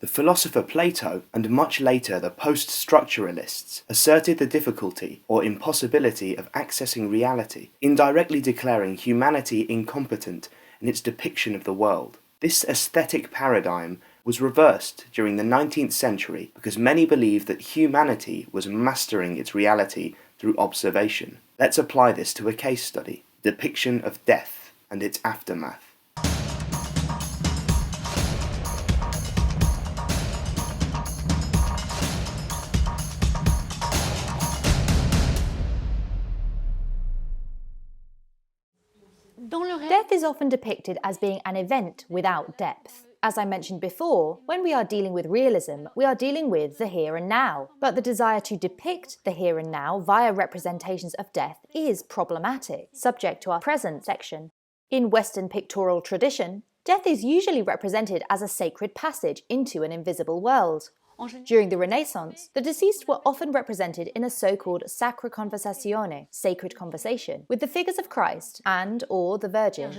The philosopher Plato, and much later the post-structuralists, asserted the difficulty or impossibility of accessing reality, indirectly declaring humanity incompetent in its depiction of the world. This aesthetic paradigm was reversed during the 19th century because many believed that humanity was mastering its reality through observation. Let's apply this to a case study, depiction of death and its aftermath. Death is often depicted as being an event without depth. As I mentioned before, when we are dealing with realism, we are dealing with the here and now. But the desire to depict the here and now via representations of death is problematic, subject to our present section. In Western pictorial tradition, death is usually represented as a sacred passage into an invisible world. During the Renaissance, the deceased were often represented in a so-called sacra conversazione, sacred conversation, with the figures of Christ and or the Virgin.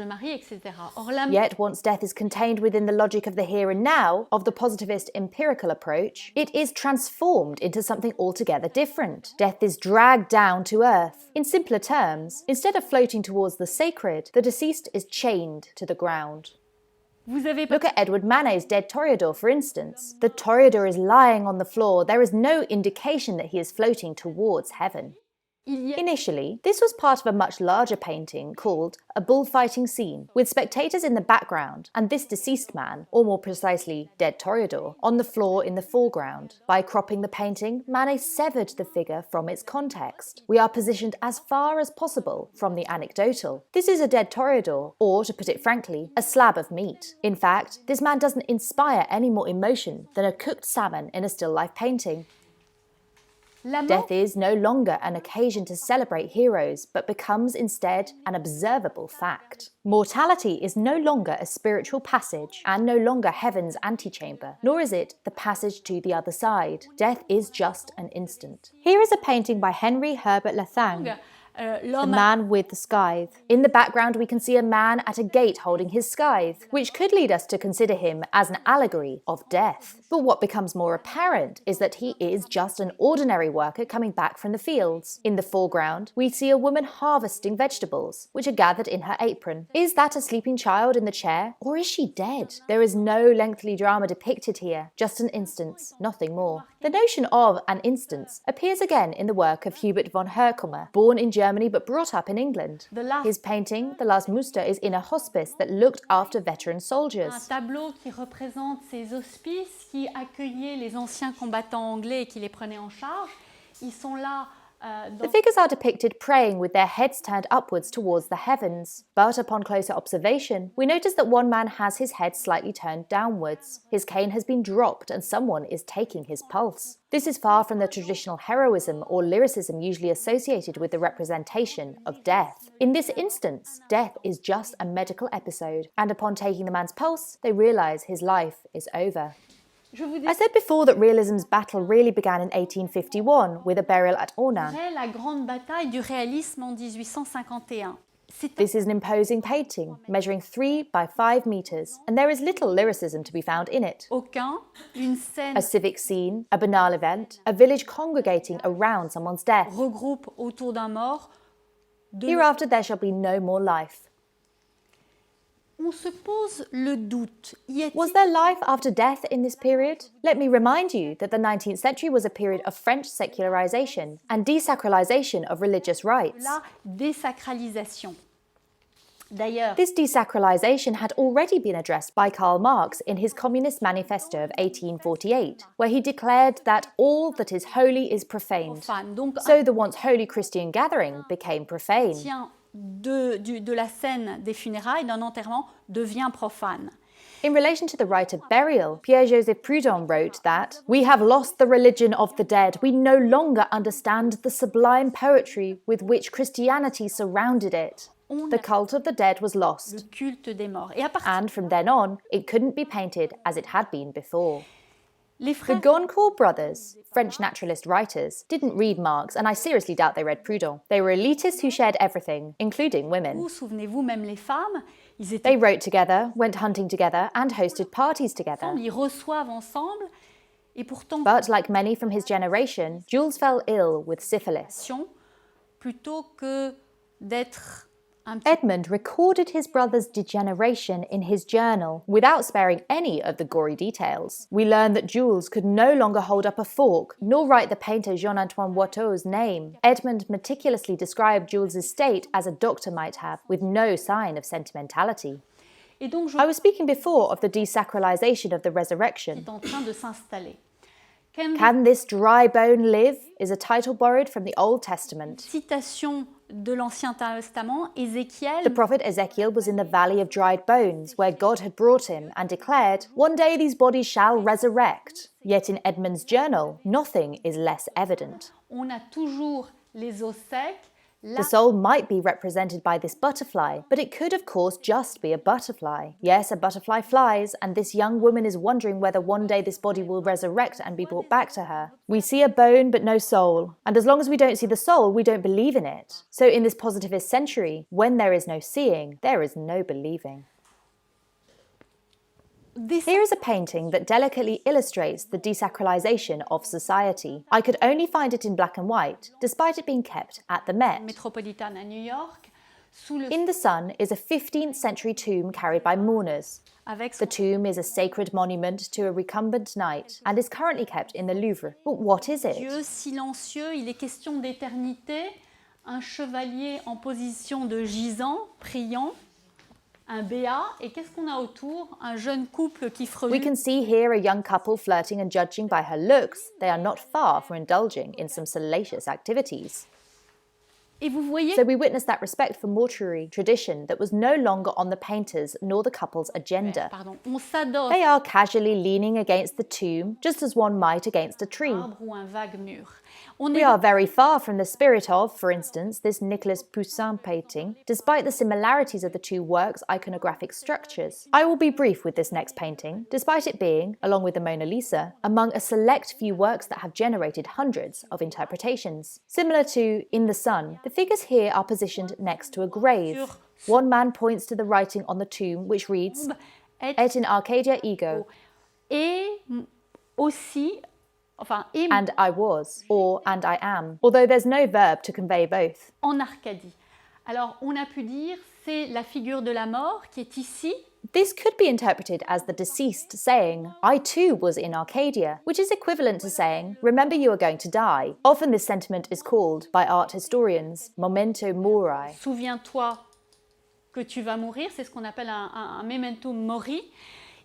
Yet once death is contained within the logic of the here and now, of the positivist empirical approach, it is transformed into something altogether different. Death is dragged down to earth. In simpler terms, instead of floating towards the sacred, the deceased is chained to the ground. Look at Edward Manet's Dead Toreador, for instance. The Toreador is lying on the floor. There is no indication that he is floating towards heaven. Initially, this was part of a much larger painting called A Bullfighting Scene, with spectators in the background and this deceased man, or more precisely, Dead Toreador, on the floor in the foreground. By cropping the painting, Manet severed the figure from its context. We are positioned as far as possible from the anecdotal. This is a dead Toreador, or, to put it frankly, a slab of meat. In fact, this man doesn't inspire any more emotion than a cooked salmon in a still life painting. Death is no longer an occasion to celebrate heroes, but becomes instead an observable fact. Mortality is no longer a spiritual passage and no longer heaven's antechamber, nor is it the passage to the other side. Death is just an instant. Here is a painting by Henry Herbert Lethang, The Man with the Scythe. In the background we can see a man at a gate holding his scythe, which could lead us to consider him as an allegory of death. But what becomes more apparent is that he is just an ordinary worker coming back from the fields. In the foreground, we see a woman harvesting vegetables, which are gathered in her apron. Is that a sleeping child in the chair, or is she dead? There is no lengthy drama depicted here, just an instance, nothing more. The notion of an instance appears again in the work of Hubert von Herkomer, born in Germany but brought up in England. His painting, The Last Muster, is in a hospice that looked after veteran soldiers. Un tableau qui représente ces hospices qui accueillaient les anciens combattants anglais et qui les prenaient en charge. Ils sont là. The figures are depicted praying with their heads turned upwards towards the heavens. But upon closer observation, we notice that one man has his head slightly turned downwards. His cane has been dropped and someone is taking his pulse. This is far from the traditional heroism or lyricism usually associated with the representation of death. In this instance, death is just a medical episode, and upon taking the man's pulse, they realise his life is over. I said before that realism's battle really began in 1851 with a burial at Ornans. La grande bataille du réalisme en 1851. This is an imposing painting, measuring 3 by 5 meters, and there is little lyricism to be found in it. Une scène A civic scene, a banal event, a village congregating around someone's death. regroupe autour d'un mort. Hereafter there shall be no more life. On se pose le doute. Was there life after death in this period? Let me remind you that the 19th century was a period of French secularization and desacralization of religious rites. La désacralisation. D'ailleurs, This desacralization had already been addressed by Karl Marx in his Communist Manifesto of 1848, where he declared that all that is holy is profaned. So the once holy Christian gathering became profane. de la scène des funérailles, d'un enterrement, devient profane. In relation to the rite of burial, Pierre-Joseph Proudhon wrote that, "We have lost the religion of the dead. We no longer understand the sublime poetry with which Christianity surrounded it." The cult of the dead was lost. Le culte des morts. And from then on, it couldn't be painted as it had been before. Les The frères Goncourt brothers, French naturalist writers, didn't read Marx, and I seriously doubt they read Proudhon. They were elitists who shared everything, including women. souvenez-vous, même les femmes, ils étaient They wrote together, went hunting together, and hosted parties together. ensemble, ils reçoivent ensemble, et pourtant, But like many from his generation, Jules fell ill with syphilis. plutôt que d'être un petit Edmund recorded his brother's degeneration in his journal without sparing any of the gory details. We learn that Jules could no longer hold up a fork, nor write the painter Jean-Antoine Watteau's name. Edmund meticulously described Jules's state as a doctor might have, with no sign of sentimentality. Et donc, je I was speaking before of the desacralization of the resurrection. est en train de s'installer. Can this dry bone live? Is a title borrowed from the Old Testament. Citation de l'Ancien Testament, Ézéchiel The prophet Ezekiel was in the valley of dried bones, where God had brought him, and declared, "One day these bodies shall resurrect." Yet in Edmund's journal, nothing is less evident. on a toujours les os secs, The soul might be represented by this butterfly, but it could of course just be a butterfly. Yes, a butterfly flies, and this young woman is wondering whether one day this body will resurrect and be brought back to her. We see a bone but no soul, and as long as we don't see the soul, we don't believe in it. So in this positivist century, when there is no seeing, there is no believing. Here is a painting that delicately illustrates the desacralization of society. I could only find it in black and white, despite it being kept at the Met. métropolitaine à New York, sous le In the sun is a 15th century tomb carried by mourners. avec The son tomb is a sacred monument to a recumbent knight and is currently kept in the Louvre. But what is it? Dieu silencieux, il est question d'éternité, un chevalier en position de gisant, priant, un béat, et qu'est-ce qu'on a autour? Un jeune couple qui We fredonne. can see here a young couple flirting and judging by her looks. They are not far from indulging in some salacious activities. Et vous voyez So we witness that respect for mortuary tradition that was no longer on the painters nor the couple's agenda. pardon, on s'adosse They are casually leaning against the tomb, just as one might against a tree. un arbre ou un vague mur. On We est are very far from the spirit of, for instance, this Nicolas Poussin painting, despite the similarities of the two works' iconographic structures. I will be brief with this next painting, despite it being, along with the Mona Lisa, among a select few works that have generated hundreds of interpretations. Similar to In the Sun, the figures here are positioned next to a grave. One man points to the writing on the tomb, which reads, et, Et in Arcadia ego, et aussi, enfin, et and I was, or and I am, although there's no verb to convey both. en Arcadie. Alors, on a pu dire, c'est la figure de la mort qui est ici, This could be interpreted as the deceased saying, I too was in Arcadia, which is equivalent to saying, remember you are going to die. Often this sentiment is called, by art historians, memento mori. souviens-toi que tu vas mourir, c'est ce qu'on appelle un memento mori.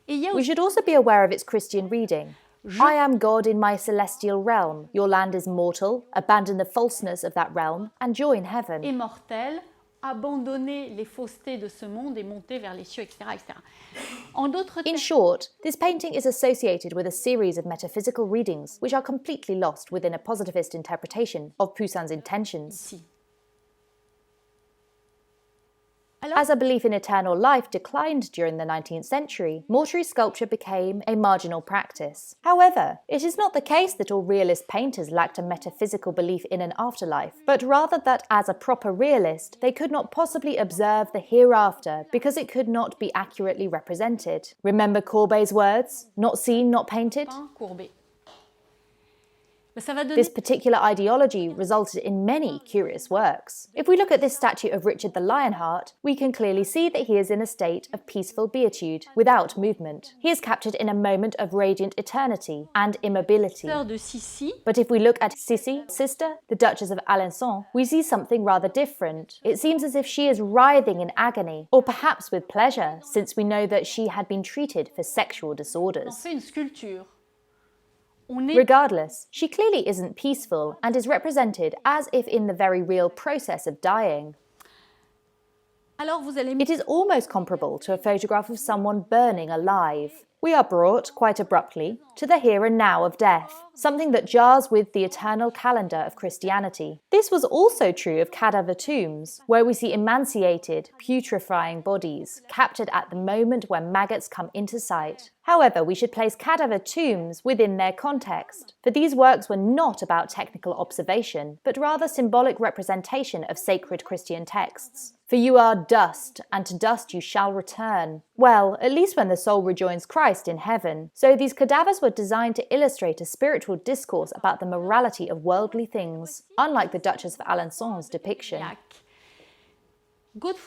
Et il y a We aussi should also be aware of its Christian reading. I am God in my celestial realm. Your land is mortal. Abandon the falseness of that realm and join heaven. immortel, abandonner les faussetés de ce monde et monter vers les cieux, etc. etc. En d'autres In termes, short, this painting is associated with a series of metaphysical readings which are completely lost within a positivist interpretation of Poussin's intentions. ici. Alors, As a belief in eternal life declined during the 19th century, mortuary sculpture became a marginal practice. However, it is not the case that all realist painters lacked a metaphysical belief in an afterlife, but rather that as a proper realist, they could not possibly observe the hereafter because it could not be accurately represented. Remember Courbet's words? Not seen, not painted? pain courbé. Mais ça va donner This particular ideology resulted in many curious works. If we look at this statue of Richard the Lionheart, we can clearly see that he is in a state of peaceful beatitude, without movement. He is captured in a moment of radiant eternity and immobility. sœur de Sissi, But if we look at Sissi, sister, the Duchess of Alençon, we see something rather different. It seems as if she is writhing in agony, or perhaps with pleasure, since we know that she had been treated for sexual on disorders. fait une sculpture. On est Regardless, she clearly isn't peaceful and is represented as if in the very real process of dying. Alors vous allez It is almost comparable to a photograph of someone burning alive. We are brought, quite abruptly, to the here and now of death, something that jars with the eternal calendar of Christianity. This was also true of cadaver tombs, where we see emaciated, putrefying bodies, captured at the moment when maggots come into sight. However, we should place cadaver tombs within their context, for these works were not about technical observation, but rather symbolic representation of sacred Christian texts. For you are dust, and to dust you shall return. Well, at least when the soul rejoins Christ in heaven. So these cadavers were designed to illustrate a spiritual discourse about the morality of worldly things, unlike the Duchess of Alençon's depiction.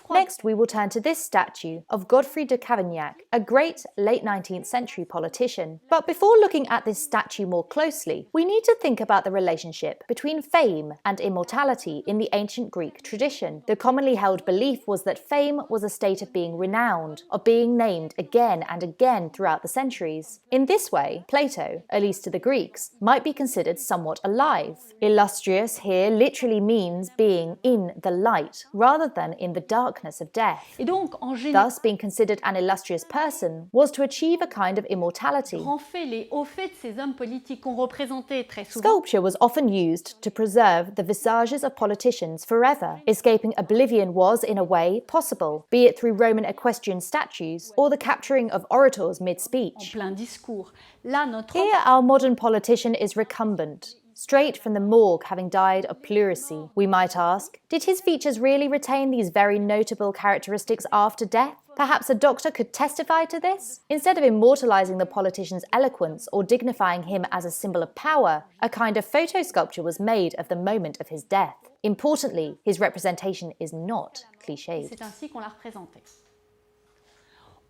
Next, we will turn to this statue of Godfrey de Cavaignac, a great late 19th century politician. But before looking at this statue more closely, we need to think about the relationship between fame and immortality in the ancient Greek tradition. The commonly held belief was that fame was a state of being renowned, of being named again and again throughout the centuries. In this way, Plato, at least to the Greeks, might be considered somewhat alive. Illustrious here literally means being in the light, rather than in the darkness of death. Et donc, en Thus, being considered an illustrious person was to achieve a kind of immortality. les hauts faits de ces hommes politiques qu'on représentait très souvent. Sculpture was often used to preserve the visages of politicians forever. Escaping oblivion was, in a way, possible, be it through Roman equestrian statues or the capturing of orators En mid-speech. plein discours. Là, notre Here, our modern politician is recumbent, straight from the morgue having died of pleurisy. We might ask, did his features really retain these very notable characteristics after death? Perhaps a doctor could testify to this? Instead of immortalizing the politician's eloquence or dignifying him as a symbol of power, a kind of photo sculpture was made of the moment of his death. Importantly, his representation is not cliched. c'est ainsi qu'on l'a représenté.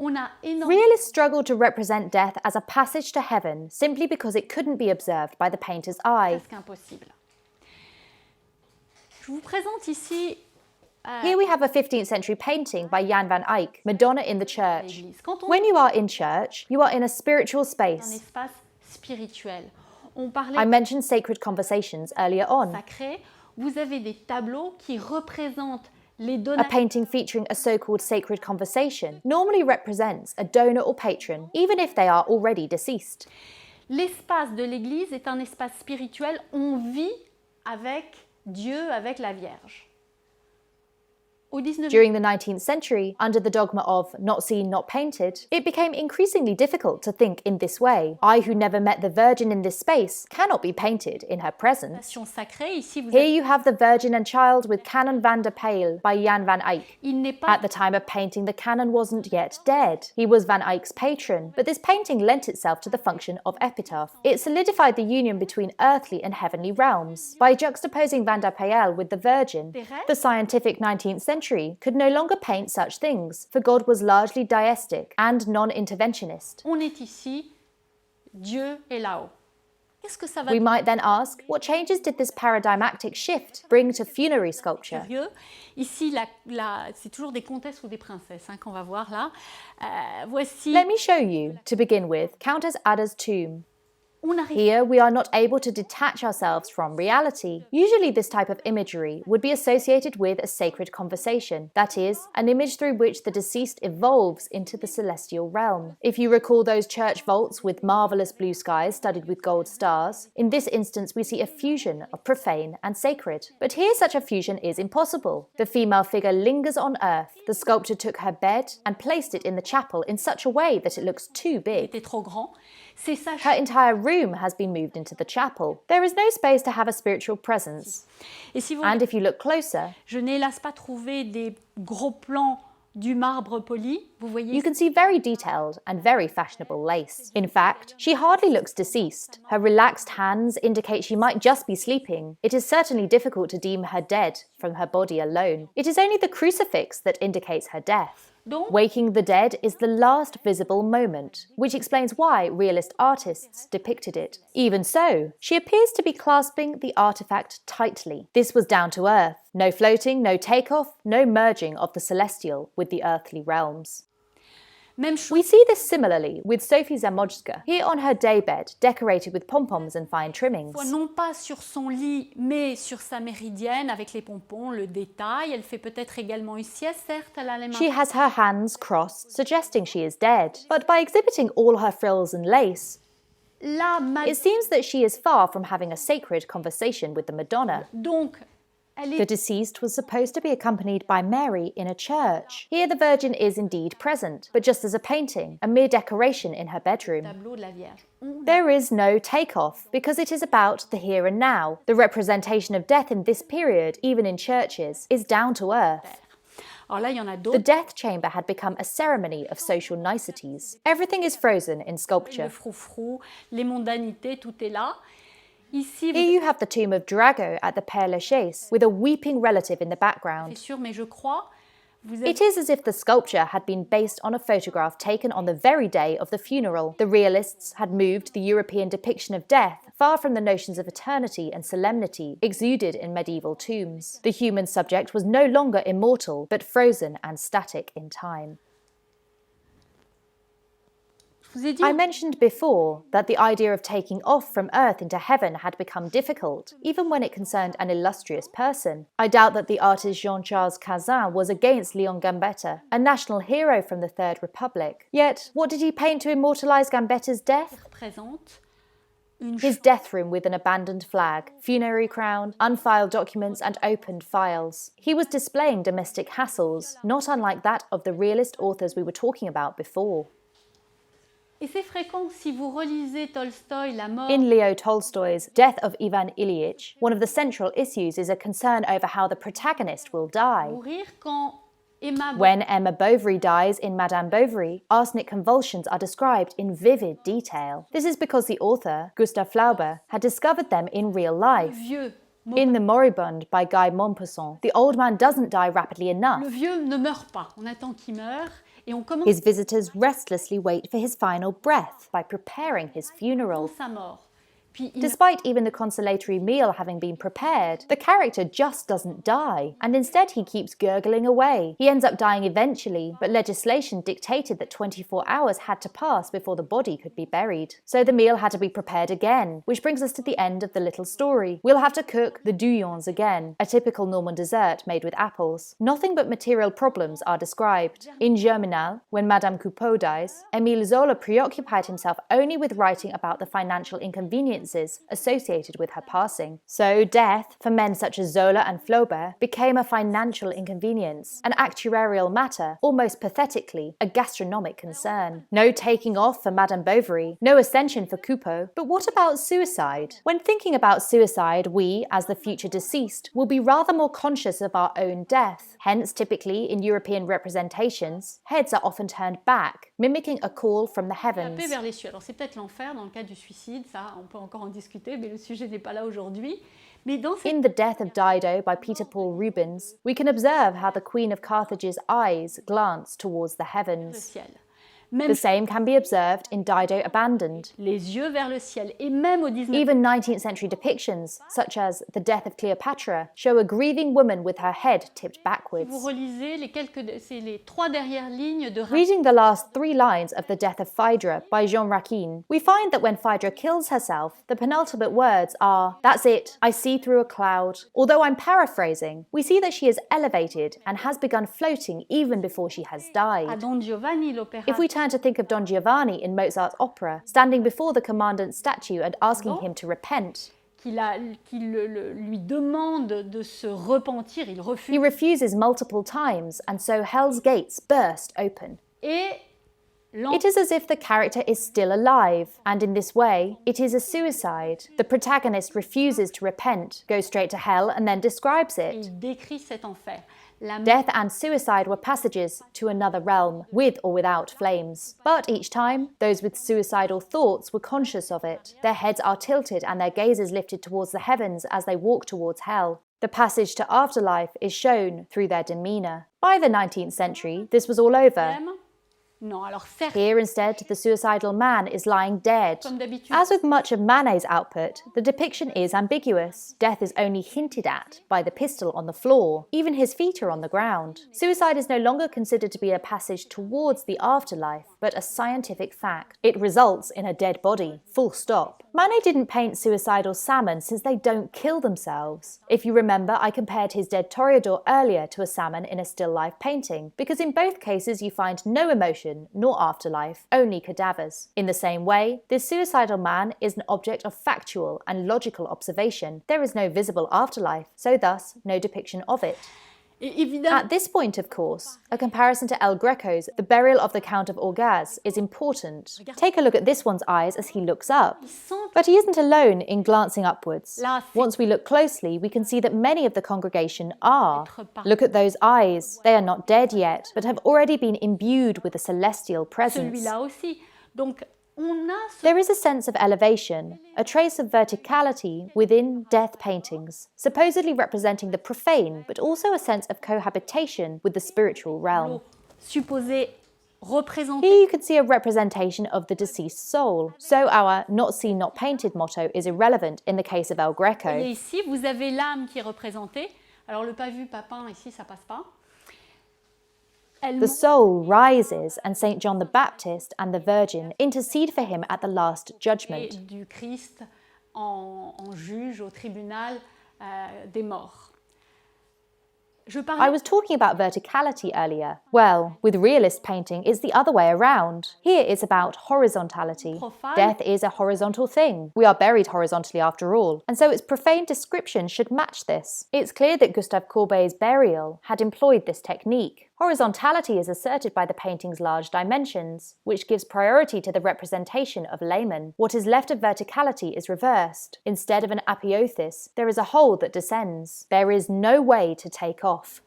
On a énormément Realists struggled to represent death as a passage to heaven simply because it couldn't be observed by the painter's eye. presque impossible. Je vous présente ici Here we have a 15th century painting by Jan van Eyck, Madonna in the Church. l'église. Quand on When you are in church, you are in a spiritual est un space. espace spirituel, on parlait I mentioned sacred conversations earlier on. sacré, vous avez des tableaux qui représentent les A donateurs. painting featuring a so-called sacred conversation normally represents a donor or patron, even if they are already deceased. L'espace de l'église est un espace spirituel, on vit avec Dieu, avec la Vierge. Au 19e During the 19th century, under the dogma of not seen, not painted, it became increasingly difficult to think in this way. I, who never met the Virgin in this space, cannot be painted in her presence. sacrée, ici vous Here avez, you have the Virgin and Child with Canon van der Pijl by Jan van Eyck. il n'est pas At the time of painting, the canon wasn't yet dead. He was Van Eyck's patron, but this painting lent itself to the function of epitaph. It solidified the union between earthly and heavenly realms. By juxtaposing Van der Pijl with the Virgin, the scientific 19th century could no longer paint such things, for God was largely deistic and non-interventionist. on est ici, Dieu est là-haut. Qu'est-ce que ça va We might then ask, what changes did this paradigmatic shift bring to funerary sculpture? curieux. Ici, c'est toujours des comtesses ou des princesses qu'on va voir là. Voici, Let me show you, to begin with, Countess Ada's tomb. on arrive Here, we are not able to detach ourselves from reality. Usually, this type of imagery would be associated with a sacred conversation, that is, an image through which the deceased evolves into the celestial realm. If you recall those church vaults with marvelous blue skies studded with gold stars, in this instance we see a fusion of profane and sacred. But here such a fusion is impossible. The female figure lingers on earth. The sculptor took her bed and placed it in the chapel in such a way that it looks too big. était trop grand. C'est sa Her entire room has been moved into the chapel. There is no space to have a spiritual presence. Et si vous And if you look closer, je n'ai hélas pas trouvé des gros plans du marbre poli. Vous voyez, you can see very detailed and very fashionable lace. In fact, she hardly looks deceased. Her relaxed hands indicate she might just be sleeping. It is certainly difficult to deem her dead from her body alone. It is only the crucifix that indicates her death. donc, Waking the dead is the last visible moment, which explains why realist artists depicted it. Even so, she appears to be clasping the artifact tightly. This was down to earth. No floating, no takeoff, no merging of the celestial with the earthly realms. Même chose. We see this similarly with Sophie Zamojska, here on her daybed, decorated with pom-poms and fine trimmings. Non pas sur son lit, mais sur sa méridienne, avec les pompons, le détail. Elle fait peut-être également une sieste, certes, elle a les mains. She has her hands crossed, suggesting she is dead. But by exhibiting all her frills and lace, it seems that she is far from having a sacred conversation with the Madonna. Donc, The deceased was supposed to be accompanied by Mary in a church. Here the Virgin is indeed present, but just as a painting, a mere decoration in her bedroom. tableau de la Vierge. There is no takeoff, because it is about the here and now. The representation of death in this period, even in churches, is down to earth. Alors là, il y en a The d'autres. death chamber had become a ceremony of social niceties. Everything is frozen in Le sculpture. froufrou, les mondanités, tout est là. Ici, Here vous you have the tomb of Drago at the Père Lachaise, with a weeping relative in the êtes background. sûr, mais je crois, vous It êtes is as if the sculpture had been based on a photograph taken on the very day of the funeral. The realists had moved the European depiction of death far from the notions of eternity and solemnity exuded in medieval tombs. The human subject was no longer immortal, but frozen and static in time. Je vous ai dit, I mentioned before that the idea of taking off from earth into heaven had become difficult, even when it concerned an illustrious person. I doubt that the artist Jean-Charles Cazin was against Leon Gambetta, a national hero from the Third Republic. Yet, what did he paint to immortalize Gambetta's death? représente une His death room with an abandoned flag, funerary crown, unfiled documents, and opened files. He was displaying domestic hassles, not unlike that of the realist authors we were talking about before. Et c'est fréquent si vous relisez Tolstoï, La mort. In Leo Tolstoy's Death of Ivan Ilyich, one of the central issues is a concern over how the protagonist will die. Mourir quand Emma When Emma Bovary dies in Madame Bovary, arsenic convulsions are described in vivid detail. This is because the author, Gustave Flaubert, had discovered them in real life. vieux, In The Moribund by Guy Maupassant, the old man doesn't die rapidly le enough. vieux ne meurt pas. On attend qu'il meure et on commence His visitors restlessly wait for his final breath by preparing his funeral. sa mort. Puis il Despite even the consolatory meal having been prepared, the character just doesn't die, and instead he keeps gurgling away. He ends up dying eventually, but legislation dictated that 24 hours had to pass before the body could be buried. So the meal had to be prepared again, which brings us to the end of the little story. We'll have to cook the douillons again, a typical Norman dessert made with apples. Nothing but material problems are described. In Germinal, when Madame Coupeau dies, Émile Zola preoccupied himself only with writing about the financial inconveniences associated with her passing. So death, for men such as Zola and Flaubert, became a financial inconvenience, an actuarial matter, almost pathetically, a gastronomic concern. No taking off for Madame Bovary, no ascension for Coupeau, but what about suicide? When thinking about suicide, we, as the future deceased, will be rather more conscious of our own death. Hence, typically, in European representations, heads are often turned back, mimicking a call from the heavens. tapé vers les cieux. Alors c'est peut-être l'enfer dans le cas du suicide, ça on peut encore en discuter, mais le sujet n'est pas là aujourd'hui. Mais dans cette In The Death of Dido by Peter Paul Rubens, we can observe how the Queen of Carthage's eyes glance towards the le heavens. ciel, même The same can be observed in Dido Abandoned. les yeux vers le ciel, et même au 19e Even 19th century depictions, such as The Death of Cleopatra, show a grieving woman with her head tipped vous backwards. relisez c'est les trois dernières lignes de Reading the last 3 lines of The Death of Phaedra by Jean Raquin, we find that when Phaedra kills herself, the penultimate words are, "That's it, I see through a cloud." Although I'm paraphrasing, we see that she is elevated and has begun floating even before she has à died. Don Giovanni, l'opéra. If we turn to think of Don Giovanni in Mozart's opera, standing before the commandant's statue and asking him to repent, Lui demande de se repentir, il he refuse. refuses multiple times, and so hell's gates burst open. Et It is as if the character is still alive, and in this way, it is a suicide. The protagonist refuses to repent, goes straight to hell, and then describes it. il décrit cet enfer. La Death and suicide were passages to another realm, with or without flames. But each time, those with suicidal thoughts were conscious of it. Their heads are tilted and their gazes lifted towards the heavens as they walk towards hell. The passage to afterlife is shown through their demeanour. By the 19th century, this was all over. même Non, alors certes, Here instead, the suicidal man is lying dead. comme d'habitude, As with much of Manet's output, the depiction is ambiguous. Death is only hinted at by the pistol on the floor. Even his feet are on the ground. Suicide is no longer considered to be a passage towards the afterlife, but a scientific fact. It results in a dead body. Full stop. Manet didn't paint suicidal salmon since they don't kill themselves. If you remember, I compared his dead toreador earlier to a salmon in a still life painting, because in both cases you find no emotion nor afterlife, only cadavers. In the same way, this suicidal man is an object of factual and logical observation. There is no visible afterlife, so thus no depiction of it. At this point, of course, a comparison to El Greco's The Burial of the Count of Orgaz is important. Take a look at this one's eyes as he looks up. But he isn't alone in glancing upwards. Once we look closely, we can see that many of the congregation are. Look at those eyes. They are not dead yet, but have already been imbued with a celestial presence. There is a sense of elevation, a trace of verticality within death paintings, supposedly representing the profane, but also a sense of cohabitation with the spiritual realm. Here you can see a representation of the deceased soul, so our not seen, not painted motto is irrelevant in the case of El Greco. Et ici, vous avez l'âme qui est représentée. Alors le pas vu, pas peint, ici ça passe pas. The soul rises, and Saint John the Baptist and the Virgin intercede for him at the last judgment. Et du Christ en juge au tribunal des morts. I was talking about verticality earlier. Well, with realist painting, it's the other way around. Here it's about horizontality. Death is a horizontal thing. We are buried horizontally after all, and so its profane description should match this. It's clear that Gustave Courbet's burial had employed this technique. Horizontality is asserted by the painting's large dimensions, which gives priority to the representation of laymen. What is left of verticality is reversed. Instead of an apotheosis, there is a hole that descends. There is no way to take off.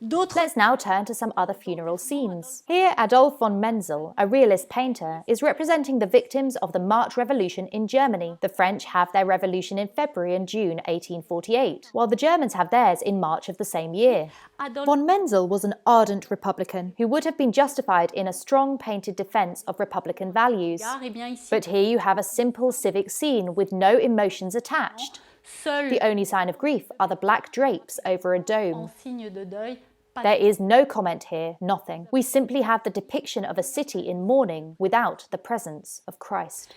Let's now turn to some other funeral scenes. Here, Adolphe von Menzel, a realist painter, is representing the victims of the March Revolution in Germany. The French have their revolution in February and June 1848, while the Germans have theirs in March of the same year. Von Menzel was an ardent Republican who would have been justified in a strong painted defense of Republican values. But here you have a simple civic scene with no emotions attached. The only sign of grief are the black drapes over a dome. There is no comment here, nothing. We simply have the depiction of a city in mourning without the presence of Christ.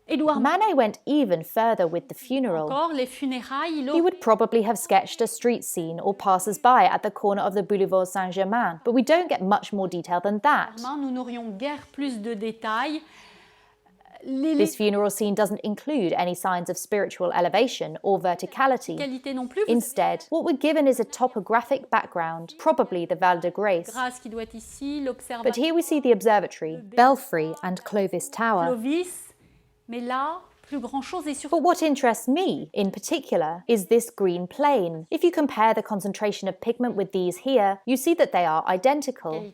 Manet went even further with the funeral. He would probably have sketched a street scene or passers-by at the corner of the Boulevard Saint-Germain, but we don't get much more detail than that. This funeral scene doesn't include any signs of spiritual elevation or verticality. Instead, what we're given is a topographic background, probably the Val de Grace. But here we see the observatory, belfry and Clovis Tower. But what interests me, in particular, is this green plane. If you compare the concentration of pigment with these here, you see that they are identical.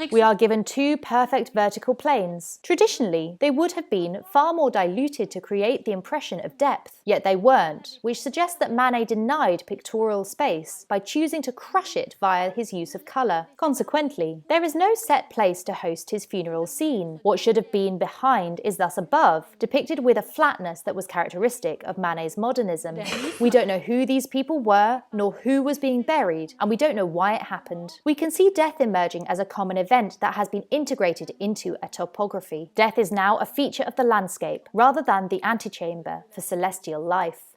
We are given two perfect vertical planes. Traditionally, they would have been far more diluted to create the impression of depth, yet they weren't, which suggests that Manet denied pictorial space by choosing to crush it via his use of colour. Consequently, there is no set place to host his funeral scene. What should have been behind is thus above, depicted with a flatness that was characteristic of Manet's modernism. We don't know who these people were, nor who was being buried, and we don't know why it happened. We can see death emerging as a common event that has been integrated into a topography. Death is now a feature of the landscape, rather than the antechamber for celestial life.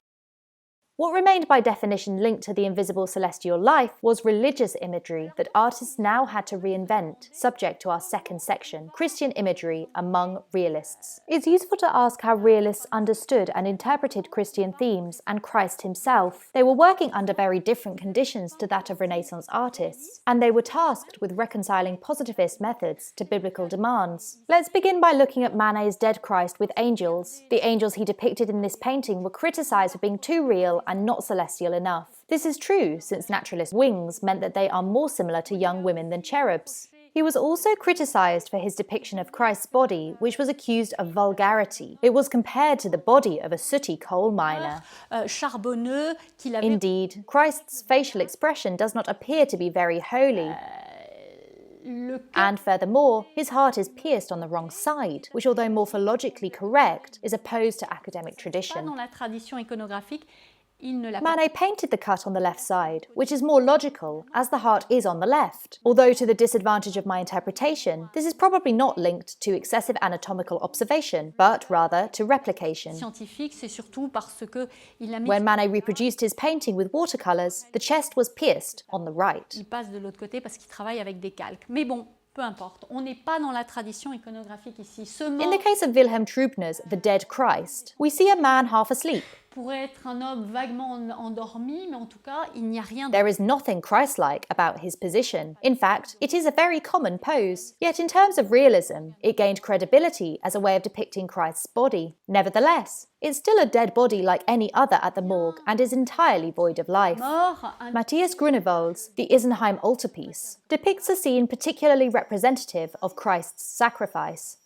What remained by definition linked to the invisible celestial life was religious imagery that artists now had to reinvent, subject to our second section, Christian imagery among realists. It's useful to ask how realists understood and interpreted Christian themes and Christ himself. They were working under very different conditions to that of Renaissance artists, and they were tasked with reconciling positivist methods to biblical demands. Let's begin by looking at Manet's Dead Christ with angels. The angels he depicted in this painting were criticised for being too real and not celestial enough. This is true, since naturalist wings meant that they are more similar to young women than cherubs. He was also criticised for his depiction of Christ's body, which was accused of vulgarity. It was compared to the body of a sooty coal miner. Indeed, Christ's facial expression does not appear to be very holy. And furthermore, his heart is pierced on the wrong side, which, although morphologically correct, is opposed to academic tradition. Il ne l'a pas. Manet painted the cut on the left side, which is more logical, as the heart is on the left. Although to the disadvantage of my interpretation, this is probably not linked to excessive anatomical observation, but rather to replication. Scientifique, c'est surtout parce que il a mis. When Manet reproduced his painting with watercolours, the chest was pierced on the right. Il passe de l'autre côté parce qu'il travaille avec des calques. Mais bon, peu importe. On n'est pas dans la tradition iconographique ici. Ce In mort the case of Wilhelm Trübner's The Dead Christ, we see a man half asleep. pourrait être un homme vaguement endormi, mais en tout cas, il n'y a rien de... There is nothing Christ-like about his position. In fact, it is a very common pose. Yet in terms of realism, it gained credibility as a way of depicting Christ's body. Nevertheless, it's still a dead body like any other at the morgue and is entirely void of life. Mort, Matthias Grunewald's The Isenheim altarpiece depicts a scene particularly representative of Christ's sacrifice.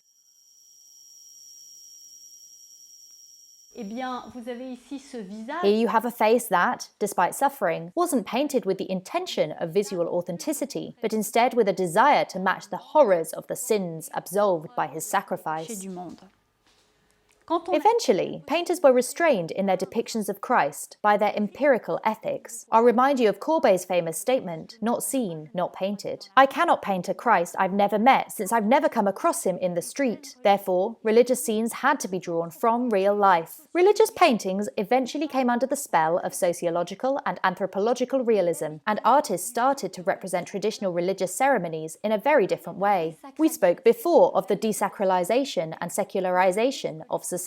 eh bien, vous avez ici ce visage. Here you have a face that, despite suffering, wasn't painted with the intention of visual authenticity, but instead with a desire to match the horrors of the sins absolved by his sacrifice. Du monde. Quand on Eventually, painters were restrained in their depictions of Christ by their empirical ethics. I'll remind you of Courbet's famous statement, "Not seen, not painted." I cannot paint a Christ I've never met since I've never come across him in the street. Therefore, religious scenes had to be drawn from real life. Religious paintings eventually came under the spell of sociological and anthropological realism, and artists started to represent traditional religious ceremonies in a very different way. We spoke before of the desacralization and secularization of society.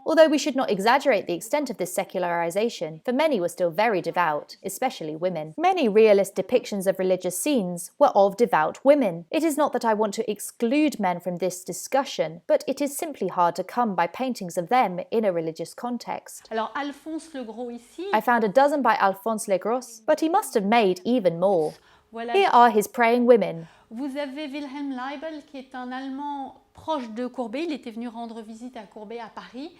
Although we should not exaggerate the extent of this secularization, for many were still very devout, especially women. Many realist depictions of religious scenes were of devout women. It is not that I want to exclude men from this discussion, but it is simply hard to come by paintings of them in a religious context. Alors, Alphonse Le Gros ici, I found a dozen by Alphonse Legros, but he must have made even more. voilà. Here are his praying women. Vous avez Wilhelm Leibel, qui est un Allemand proche de Courbet. Il était venu rendre visite à Courbet à Paris.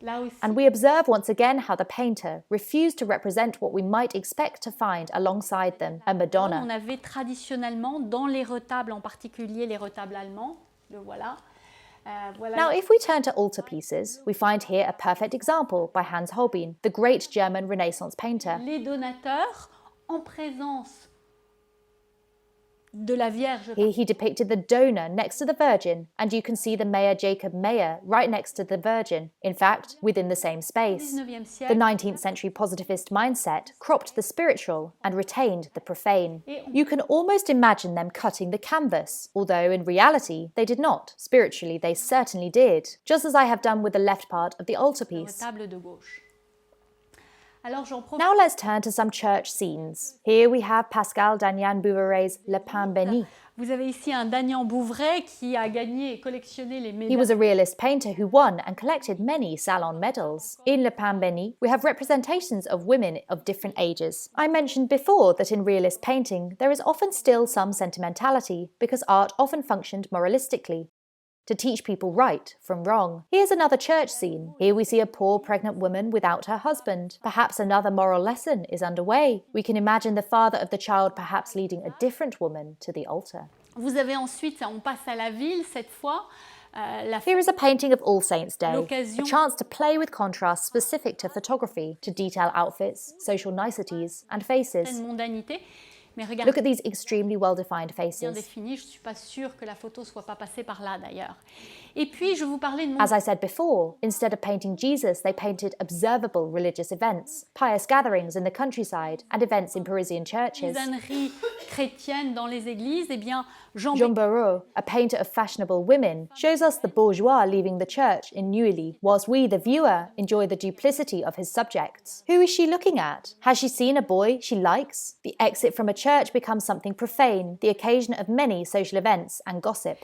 Là aussi, And we observe once again how the painter refused to represent what we might expect to find alongside them, a on Madonna. avait traditionnellement, dans les retables, en particulier les retables allemands, le voilà. Voilà. Now, if we turn to altarpieces, we find here a perfect example by Hans Holbein, the great German Renaissance painter. Les donateurs, en présence de la Vierge, Here he depicted the donor next to the Virgin, and you can see the Mayor Jacob Mayer right next to the Virgin, in fact, within the same space. 19e The siècle. 19th century positivist mindset cropped the spiritual and retained the profane. You can almost imagine them cutting the canvas, although in reality they did not. Spiritually they certainly did, just as I have done with the left part of the altarpiece. Retable de gauche. Alors j'en profite. Now let's turn to some church scenes. Here we have Pascal Dagnan Bouveret's Le Pain Béni. Vous avez ici un Dagnan Bouvray qui a gagné et collectionné les médailles. He was a realist painter who won and collected many Salon medals. In Le Pain Béni, we have representations of women of different ages. I mentioned before that in realist painting, there is often still some sentimentality because art often functioned moralistically, to teach people right from wrong. Here's another church scene. Here we see a poor pregnant woman without her husband. Perhaps another moral lesson is underway. We can imagine the father of the child perhaps leading a different woman to the altar. Vous avez ensuite, on passe à la ville cette fois. La Here is a painting of All Saints' Day, L'occasion. a chance to play with contrasts specific to photography, to detail outfits, social niceties, and faces. mondanité. Mais regardez, Look at these extremely well-defined bien faces. défini. Je ne suis pas sûre que la photo ne soit pas passée par là d'ailleurs. Et puis, je vous parlais de As I said before, instead of painting Jesus, they painted observable religious events, pious gatherings in the countryside, and events in Parisian churches. paysannerie chrétienne dans les églises. Eh bien, Jean Barrault, a painter of fashionable women, shows us the bourgeois leaving the church in Neuilly, whilst we, the viewer, enjoy the duplicity of his subjects. Who is she looking at? Has she seen a boy she likes? The exit from a church becomes something profane, the occasion of many social events and gossip.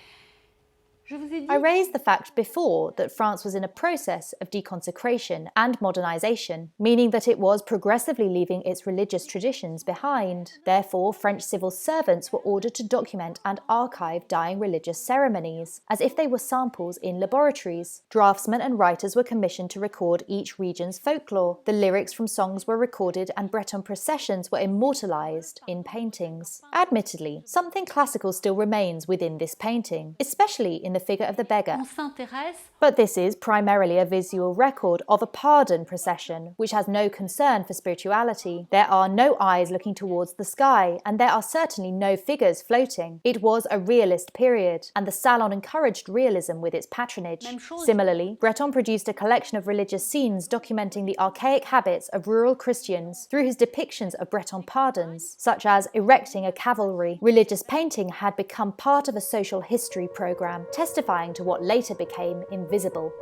Je vous ai dit, I raised the fact before that France was in a process of deconsecration and modernisation, meaning that it was progressively leaving its religious traditions behind. Therefore, French civil servants were ordered to document and archive dying religious ceremonies, as if they were samples in laboratories. Draftsmen and writers were commissioned to record each region's folklore. The lyrics from songs were recorded and Breton processions were immortalised in paintings. Admittedly, something classical still remains within this painting, especially in in the figure of the beggar. On s'intéresse But this is primarily a visual record of a pardon procession, which has no concern for spirituality. There are no eyes looking towards the sky, and there are certainly no figures floating. It was a realist period, and the salon encouraged realism with its patronage. Similarly, Breton produced a collection of religious scenes documenting the archaic habits of rural Christians through his depictions of Breton pardons, such as erecting a cavalry. Religious painting had become part of a social history program, testifying to what later became invisible.